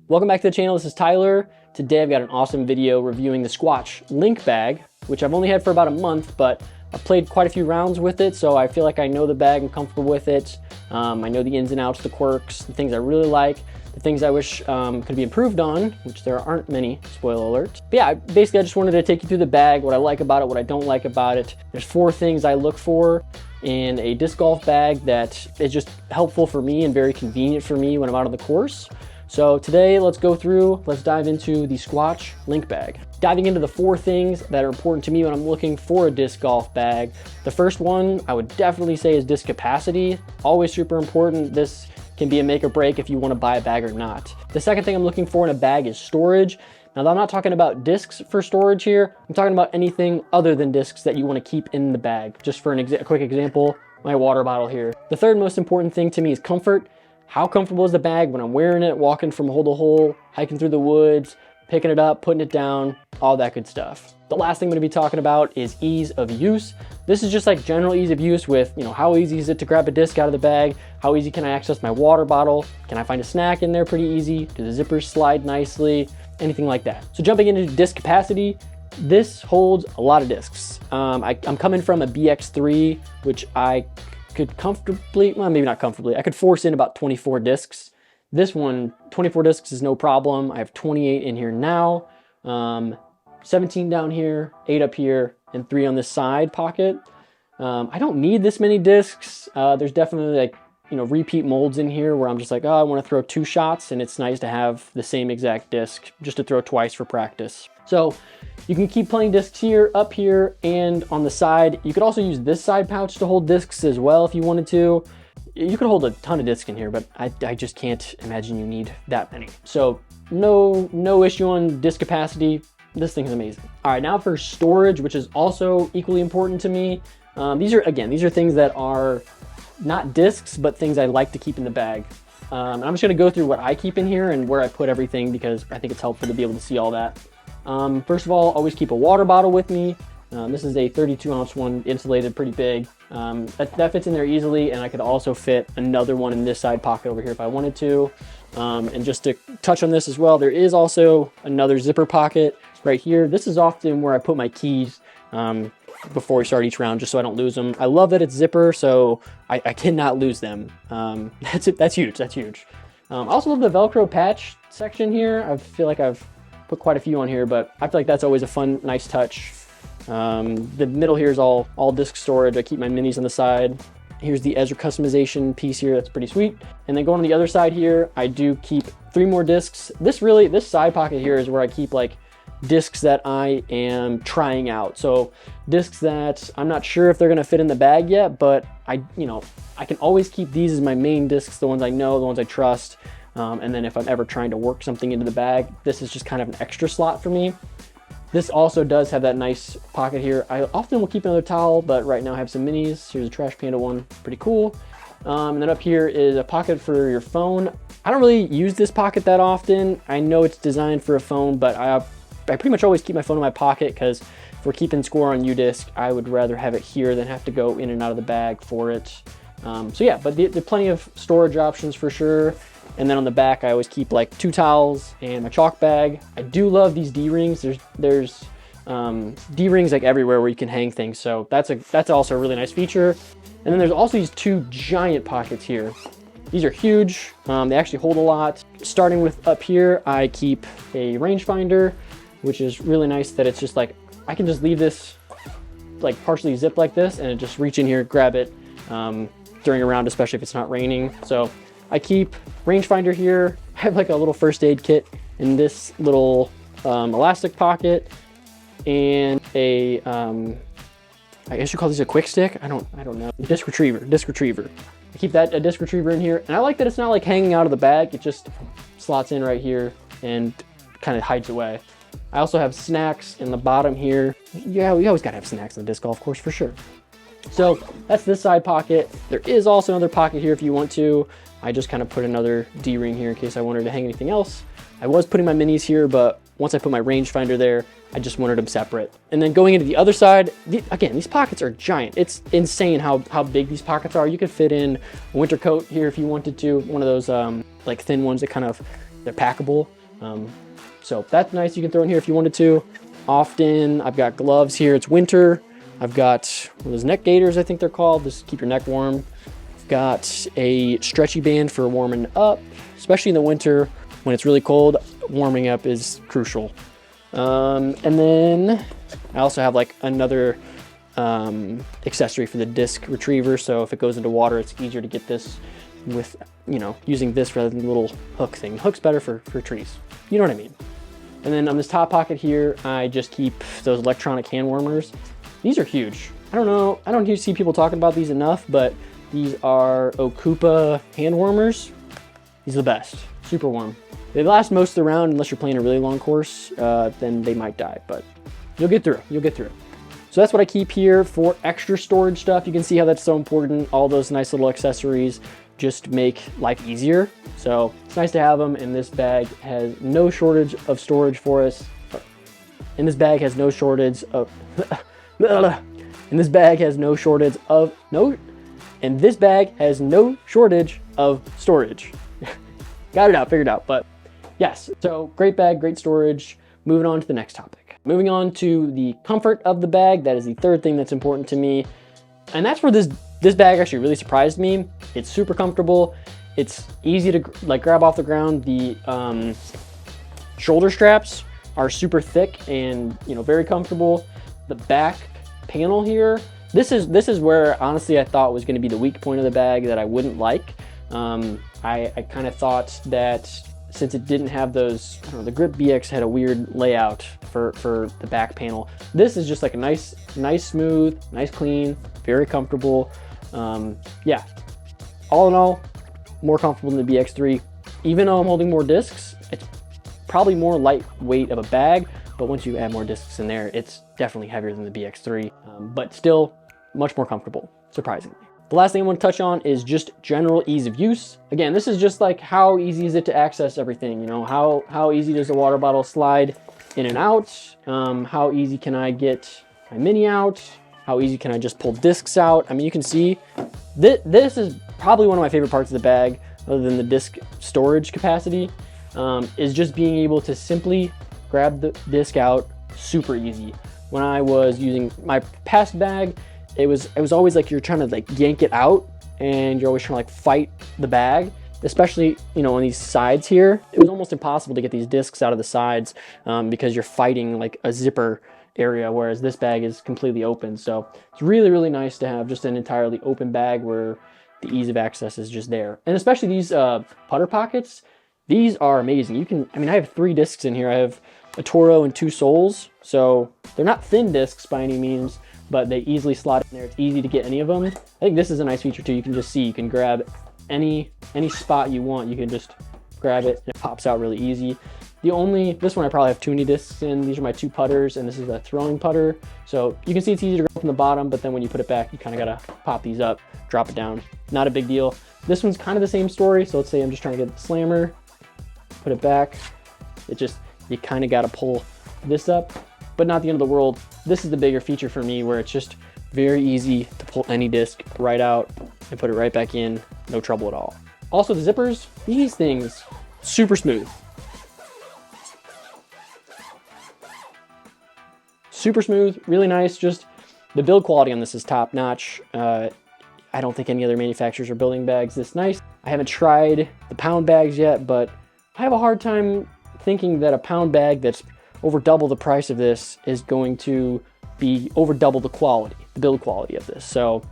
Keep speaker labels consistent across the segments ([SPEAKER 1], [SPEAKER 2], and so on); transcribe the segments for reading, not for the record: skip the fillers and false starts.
[SPEAKER 1] Welcome back to the channel. This is Tyler. Today I've got an awesome video reviewing the Squatch Link Bag, which I've only had for about a month, but I've played quite a few rounds with it, so I feel like I know the bag and comfortable with it. I know the ins and outs, the quirks, the things I really like, the things I wish could be improved on, which there aren't many, spoiler alert. But yeah, basically I just wanted to take you through the bag, what I like about it, what I don't like about it. There's 4 things I look for in a disc golf bag that is just helpful for me and very convenient for me when I'm out on the course. So today, let's dive into the Squatch Link Bag. Diving into the 4 things that are important to me when I'm looking for a disc golf bag. The first one I would definitely say is disc capacity. Always super important. This can be a make or break if you want to buy a bag or not. The second thing I'm looking for in a bag is storage. Now, I'm not talking about discs for storage here. I'm talking about anything other than discs that you want to keep in the bag. Just for a quick example, my water bottle here. The third most important thing to me is comfort. How comfortable is the bag when I'm wearing it, walking from hole to hole, hiking through the woods, picking it up, putting it down, all that good stuff. The last thing I'm gonna be talking about is ease of use. This is just like general ease of use with, how easy is it to grab a disc out of the bag? How easy can I access my water bottle? Can I find a snack in there pretty easy? Do the zippers slide nicely? Anything like that. So jumping into disc capacity, this holds a lot of discs. I'm coming from a BX3, which I could comfortably, well, maybe not comfortably, I could force in about 24 discs. This one, 24 discs is no problem. I have 28 in here now, 17 down here, 8 up here, and 3 on this side pocket. I don't need this many discs. There's definitely repeat molds in here where I'm just like, oh, I want to throw 2 shots, and it's nice to have the same exact disc just to throw twice for practice. So you can keep playing discs here, up here, and on the side. You could also use this side pouch to hold discs as well if you wanted to. You could hold a ton of discs in here, but I just can't imagine you need that many. So no issue on disc capacity. This thing is amazing. All right, now for storage, which is also equally important to me. These are things that are not discs, but things I like to keep in the bag. And I'm just gonna go through what I keep in here and where I put everything because I think it's helpful to be able to see all that. First of all, always keep a water bottle with me. This is a 32-ounce one, insulated, pretty big. That fits in there easily, and I could also fit another one in this side pocket over here if I wanted to. And just to touch on this as well, there is also another zipper pocket right here. This is often where I put my keys before we start each round, just so I don't lose them. I love that it's zipper, so I cannot lose them. That's huge. I also love the Velcro patch section here. I feel like I've put quite a few on here, but I feel like that's always a fun, nice touch. The middle here is all disc storage. I keep my minis on the side. Here's the Ezra customization piece here. That's pretty sweet. And then going on the other side here, I do keep 3 more discs. This side pocket here is where I keep like discs that I am trying out. So discs that I'm not sure if they're gonna fit in the bag yet, but I can always keep these as my main discs, the ones I know, the ones I trust. And then if I'm ever trying to work something into the bag, this is just kind of an extra slot for me. This also does have that nice pocket here. I often will keep another towel, but right now I have some minis. Here's a Trash Panda one, pretty cool. And then up here is a pocket for your phone. I don't really use this pocket that often. I know it's designed for a phone, but I pretty much always keep my phone in my pocket because if we're keeping score on UDisc, I would rather have it here than have to go in and out of the bag for it. So yeah, but there are plenty of storage options for sure. And then on the back, I always keep like 2 towels and my chalk bag. I do love these D-rings. There's D-rings like everywhere where you can hang things. So that's also a really nice feature. And then there's also these 2 giant pockets here. These are huge. They actually hold a lot. Starting with up here, I keep a rangefinder, which is really nice that it's just like, I can just leave this like partially zipped like this and just reach in here, grab it during a round, especially if it's not raining. So I keep rangefinder here. I have like a little first aid kit in this little elastic pocket and a, I guess you call these a quick stick. I don't know. Disc retriever. I keep a disc retriever in here. And I like that it's not like hanging out of the bag. It just slots in right here and kind of hides away. I also have snacks in the bottom here. Yeah, we always gotta have snacks in the disc golf course for sure. So that's this side pocket. There is also another pocket here if you want to. I just kind of put another D-ring here in case I wanted to hang anything else. I was putting my minis here, but once I put my rangefinder there, I just wanted them separate. And then going into the other side, again, these pockets are giant. It's insane how big these pockets are. You could fit in a winter coat here if you wanted to, one of those like thin ones that they're packable. So that's nice. You can throw in here if you wanted to. Often I've got gloves here. It's winter. I've got those neck gaiters, I think they're called. Just keep your neck warm. I've got a stretchy band for warming up, especially in the winter when it's really cold. Warming up is crucial. And then I also have like another accessory for the disc retriever. So if it goes into water, it's easier to get this with, you know, using this rather than the little hook thing. The hook's better for trees. You know what I mean? And then on this top pocket here, I just keep those electronic hand warmers. These are huge. I don't know, I don't see people talking about these enough, but these are Okupa hand warmers. These are the best, super warm. They last most of the round unless you're playing a really long course, then they might die, but you'll get through, you'll get through. So that's what I keep here for extra storage stuff. You can see how that's so important. All those nice little accessories just make life easier. So it's nice to have them, and this bag has no shortage of storage for us. And this bag has no shortage of, and this bag has no shortage of, and this bag has no shortage of storage. Got it out, figured out, but yes. So great bag, great storage. Moving on to the next topic. Moving on to the comfort of the bag. That is the third thing that's important to me. And that's where this bag actually really surprised me. It's super comfortable. It's easy to like grab off the ground. The shoulder straps are super thick and, you know, very comfortable. The back panel here, this is where honestly I thought was going to be the weak point of the bag that I wouldn't like. I kind of thought that since it didn't have those, I don't know, the Grip BX had a weird layout for the back panel. This is just like a nice smooth, nice clean, very comfortable. Yeah, all in all, more comfortable than the BX3. Even though I'm holding more discs, it's probably more lightweight of a bag, but once you add more discs in there, it's definitely heavier than the BX3, but still much more comfortable, surprisingly. The last thing I want to touch on is just general ease of use. Again, this is just like how easy is it to access everything, you know, how easy does the water bottle slide in and out? How easy can I get my mini out? How easy can I just pull discs out? I mean, you can see this is probably one of my favorite parts of the bag, other than the disc storage capacity, is just being able to simply grab the disc out super easy. When I was using my past bag, it was always like you're trying to like yank it out, and you're always trying to like fight the bag, especially, you know, on these sides here. It was almost impossible to get these discs out of the sides because you're fighting like a zipper area, whereas this bag is completely open. So it's really, really nice to have just an entirely open bag where the ease of access is just there. And especially these putter pockets, these are amazing. You can, I mean, I have 3 discs in here. I have a Toro and 2 soles, so they're not thin discs by any means, but they easily slot in there. It's easy to get any of them. I think this is a nice feature too. You can just see, you can grab any spot you want. You can just grab it and it pops out really easy. This one I probably have too many discs in. These are my 2 putters, and this is a throwing putter. So you can see it's easy to grab from the bottom, but then when you put it back, you kind of gotta pop these up, drop it down. Not a big deal. This one's kind of the same story. So let's say I'm just trying to get the slammer, put it back. You kind of gotta pull this up, but not the end of the world. This is the bigger feature for me, where it's just very easy to pull any disc right out and put it right back in, no trouble at all. Also the zippers, these things, super smooth. Super smooth, really nice. Just the build quality on this is top notch. I don't think any other manufacturers are building bags this nice. I haven't tried the pound bags yet, but I have a hard time thinking that a pound bag that's over double the price of this is going to be over double the quality, the build quality of this. So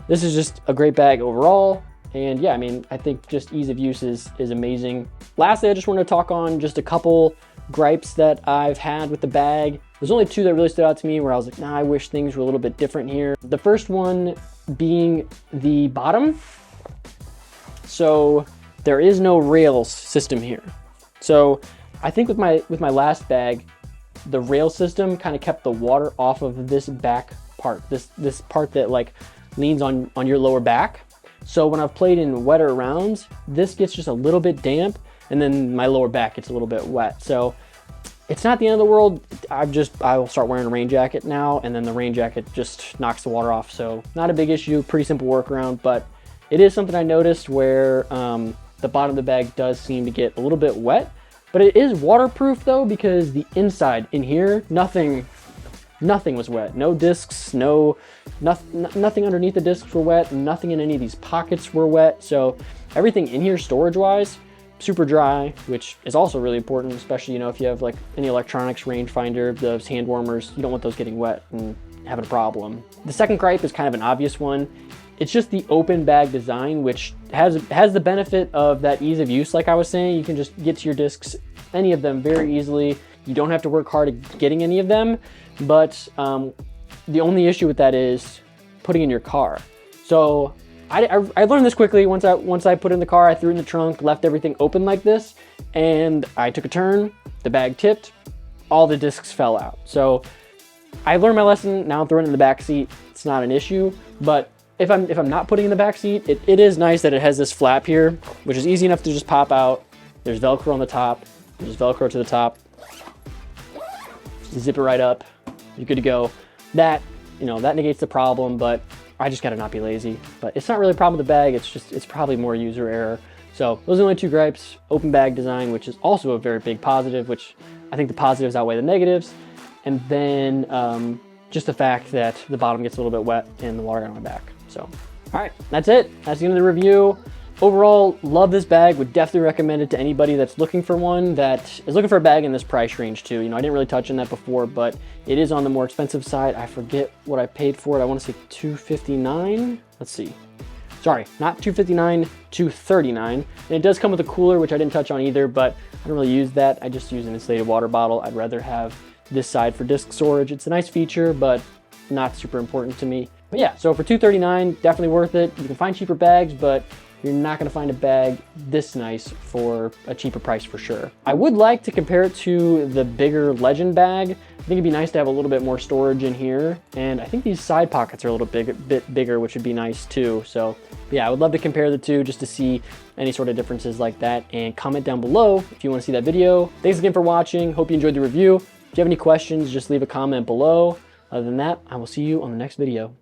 [SPEAKER 1] this is just a great bag overall. And yeah, I mean, I think just ease of use is amazing. Lastly, I just want to talk on just a couple gripes that I've had with the bag. There's only 2 that really stood out to me where I was like, nah, I wish things were a little bit different here. The first one being the bottom. So there is no rails system here. So I think with my last bag, the rail system kind of kept the water off of this back part, this part that like leans on your lower back. So when I've played in wetter rounds, this gets just a little bit damp, and then my lower back gets a little bit wet. So it's not the end of the world. I will start wearing a rain jacket now, and then the rain jacket just knocks the water off. So not a big issue, pretty simple workaround, but it is something I noticed where the bottom of the bag does seem to get a little bit wet. But But it is waterproof though, because the inside in here, nothing was wet. No discs, nothing underneath the discs were wet. Nothing in any of these pockets were wet. So everything in here storage-wise, super dry, which is also really important, especially, you know, if you have like any electronics rangefinder, those hand warmers, you don't want those getting wet and having a problem. The second gripe is kind of an obvious one. It's just the open bag design, which has the benefit of that ease of use. Like I was saying, you can just get to your discs, any of them, very easily. You don't have to work hard at getting any of them, but the only issue with that is putting in your car. So I learned this quickly. Once I put it in the car, I threw it in the trunk, left everything open like this, and I took a turn, the bag tipped, all the discs fell out. So I learned my lesson. Now I'm throwing it in the back seat. It's not an issue, but if I'm not putting in the back seat, it is nice that it has this flap here, which is easy enough to just pop out. There's Velcro on the top. There's Velcro to the top. Zip it right up. You're good to go. That, you know, that negates the problem, but I just gotta not be lazy. But it's not really a problem with the bag. It's probably more user error. So those are the only two gripes. Open bag design, which is also a very big positive, which I think the positives outweigh the negatives. And then just the fact that the bottom gets a little bit wet and the water got on my back. So, all right, that's it. That's the end of the review. Overall, love this bag. Would definitely recommend it to anybody that's looking for one, that is looking for a bag in this price range too. You know, I didn't really touch on that before, but it is on the more expensive side. I forget what I paid for it. I want to say $259. Let's see. Sorry, not $259, $239. And it does come with a cooler, which I didn't touch on either, but I don't really use that. I just use an insulated water bottle. I'd rather have this side for disc storage. It's a nice feature, but not super important to me. But yeah, so for $239, definitely worth it. You can find cheaper bags, but you're not gonna find a bag this nice for a cheaper price for sure. I would like to compare it to the bigger Legend bag. I think it'd be nice to have a little bit more storage in here. And I think these side pockets are a little bit bigger, which would be nice too. So yeah, I would love to compare the two just to see any sort of differences like that. And comment down below if you wanna see that video. Thanks again for watching. Hope you enjoyed the review. If you have any questions, just leave a comment below. Other than that, I will see you on the next video.